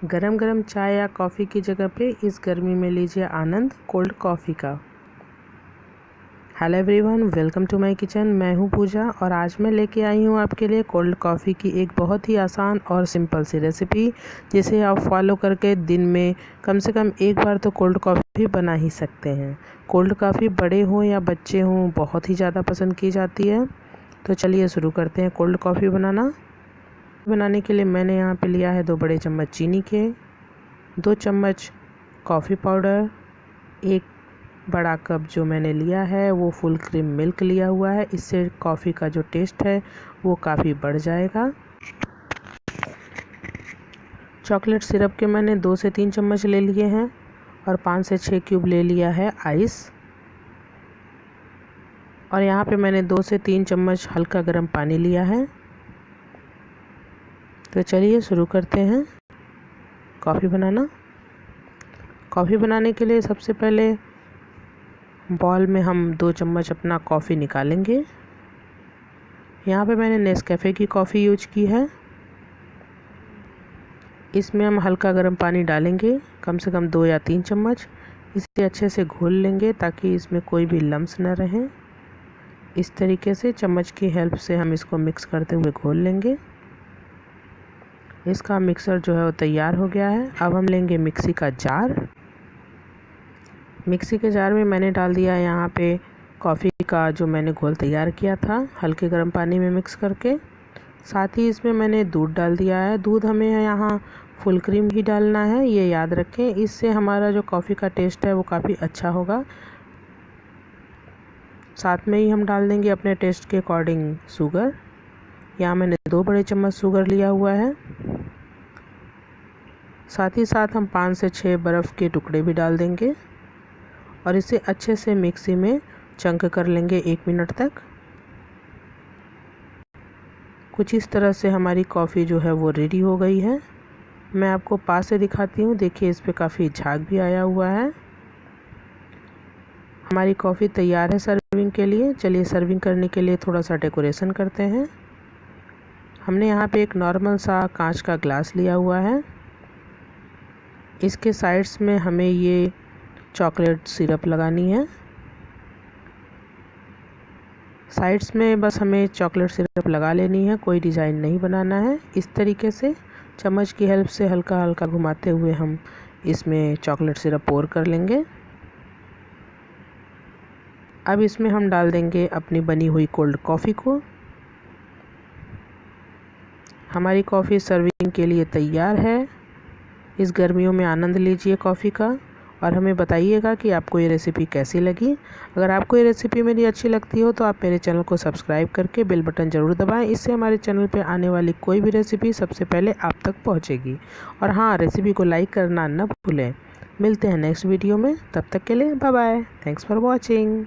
गरम गरम चाय या कॉफ़ी की जगह पे इस गर्मी में लीजिए आनंद कोल्ड कॉफ़ी का। Hello everyone, welcome to my kitchen. मैं हूँ पूजा और आज मैं लेके आई हूँ आपके लिए कोल्ड कॉफ़ी की एक बहुत ही आसान और सिंपल सी रेसिपी, जिसे आप फॉलो करके दिन में कम से कम एक बार तो कोल्ड कॉफ़ी बना ही सकते हैं। कोल्ड कॉफ़ी बड़े हों या बच्चे हों बहुत ही ज़्यादा पसंद की जाती है। तो चलिए शुरू करते हैं कोल्ड कॉफ़ी बनाने के लिए मैंने यहाँ पे लिया है 2 बड़े चम्मच चीनी के, 2 चम्मच कॉफ़ी पाउडर, 1 बड़ा कप जो मैंने लिया है वो फुल क्रीम मिल्क लिया हुआ है। इससे कॉफ़ी का जो टेस्ट है वो काफ़ी बढ़ जाएगा। चॉकलेट सिरप के मैंने 2 से 3 चम्मच ले लिए हैं और 5 से 6 क्यूब ले लिया है आइस। और यहाँ पे मैंने 2 से 3 चम्मच हल्का गर्म पानी लिया है। तो चलिए शुरू करते हैं कॉफ़ी बनाना। कॉफ़ी बनाने के लिए सबसे पहले बॉल में हम 2 चम्मच अपना कॉफ़ी निकालेंगे। यहाँ पे मैंने नेस्कैफ़े की कॉफ़ी यूज की है। इसमें हम हल्का गर्म पानी डालेंगे, कम से कम 2 या 3 चम्मच। इसे अच्छे से घोल लेंगे ताकि इसमें कोई भी लम्स न रहें। इस तरीके से चम्मच की हेल्प से हम इसको मिक्स करते हुए घोल लेंगे। इसका मिक्सर जो है वो तैयार हो गया है। अब हम लेंगे मिक्सी का जार। मिक्सी के जार में मैंने डाल दिया यहाँ पे कॉफ़ी का जो मैंने घोल तैयार किया था हल्के गर्म पानी में मिक्स करके। साथ ही इसमें मैंने दूध डाल दिया है। दूध हमें यहाँ फुल क्रीम ही डालना है, ये याद रखें। इससे हमारा जो कॉफ़ी का टेस्ट है वो काफ़ी अच्छा होगा। साथ में ही हम डाल देंगे अपने टेस्ट के अकॉर्डिंग शुगर। यहाँ मैंने 2 बड़े चम्मच शुगर लिया हुआ है। साथ ही साथ हम 5 से 6 बर्फ़ के टुकड़े भी डाल देंगे और इसे अच्छे से मिक्सी में चंक कर लेंगे 1 मिनट तक। कुछ इस तरह से हमारी कॉफ़ी जो है वो रेडी हो गई है। मैं आपको पास से दिखाती हूँ, देखिए इस पे काफ़ी झाग भी आया हुआ है। हमारी कॉफ़ी तैयार है सर्विंग के लिए। चलिए सर्विंग करने के लिए थोड़ा सा डेकोरेशन करते हैं। हमने यहाँ पे एक नॉर्मल सा कांच का ग्लास लिया हुआ है। इसके साइड्स में हमें ये चॉकलेट सिरप लगानी है। साइड्स में बस हमें चॉकलेट सिरप लगा लेनी है, कोई डिज़ाइन नहीं बनाना है। इस तरीके से चम्मच की हेल्प से हल्का हल्का घुमाते हुए हम इसमें चॉकलेट सिरप पोर कर लेंगे। अब इसमें हम डाल देंगे अपनी बनी हुई कोल्ड कॉफ़ी को। हमारी कॉफ़ी सर्विंग के लिए तैयार है। इस गर्मियों में आनंद लीजिए कॉफ़ी का और हमें बताइएगा कि आपको ये रेसिपी कैसी लगी। अगर आपको ये रेसिपी मेरी अच्छी लगती हो तो आप मेरे चैनल को सब्सक्राइब करके बेल बटन ज़रूर दबाएं। इससे हमारे चैनल पे आने वाली कोई भी रेसिपी सबसे पहले आप तक पहुंचेगी। और हाँ, रेसिपी को लाइक करना न भूलें। मिलते हैं नेक्स्ट वीडियो में, तब तक के लिए bye bye. Thanks for watching.